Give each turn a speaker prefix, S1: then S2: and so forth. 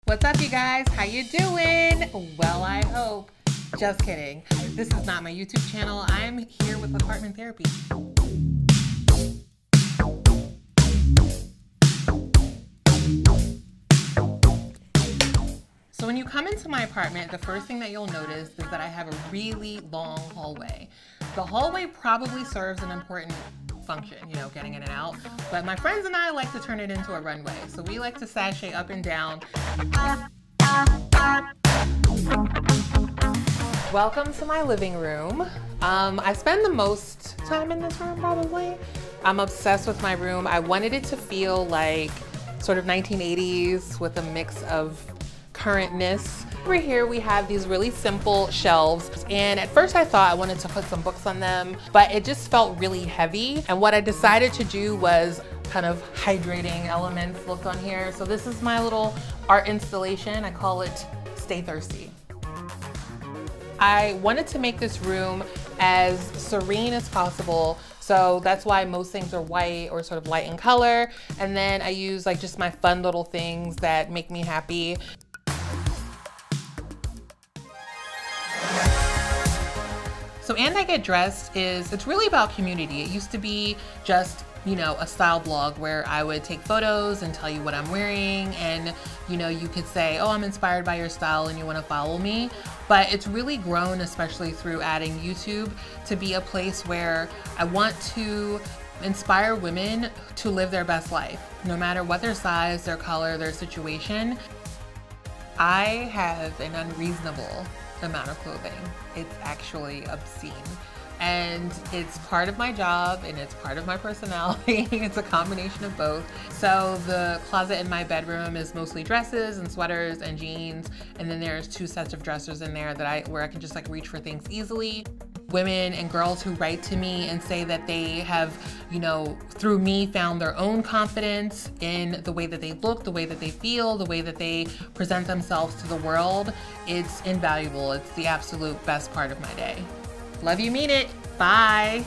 S1: What's up, you guys? How you doing? Well, I hope. Just kidding. This is not my YouTube channel. I'm here with apartment therapy. So when you come into my apartment, the first thing that you'll notice is that I have a really long hallway. The hallway probably serves an important function, you know, getting in and out. But my friends and I like to turn it into a runway. So we like to sashay up and down. Welcome to my living room. I spend the most time in this room probably. I'm obsessed with my room. I wanted it to feel like sort of 1980s with a mix of currentness. Over here we have these really simple shelves, and at first I thought I wanted to put some books on them, but it just felt really heavy. And what I decided to do was kind of hydrating elements looked on here. So this is my little art installation. I call it Stay Thirsty. I wanted to make this room as serene as possible. So that's why most things are white or sort of light in color. And then I use like just my fun little things that make me happy. So And I Get Dressed it's really about community. It used to be just, you know, a style blog where I would take photos and tell you what I'm wearing, and you know, you could say, oh, I'm inspired by your style and you want to follow me. But it's really grown, especially through adding YouTube, to be a place where I want to inspire women to live their best life, no matter what their size, their color, their situation. I have an unreasonable amount of clothing. It's actually obscene. And it's part of my job and it's part of my personality. It's a combination of both. So the closet in my bedroom is mostly dresses and sweaters and jeans. And then there's 2 sets of dressers in there that where I can just like reach for things easily. Women and girls who write to me and say that they have, you know, through me found their own confidence in the way that they look, the way that they feel, the way that they present themselves to the world. It's invaluable. It's the absolute best part of my day. Love you, mean it. Bye.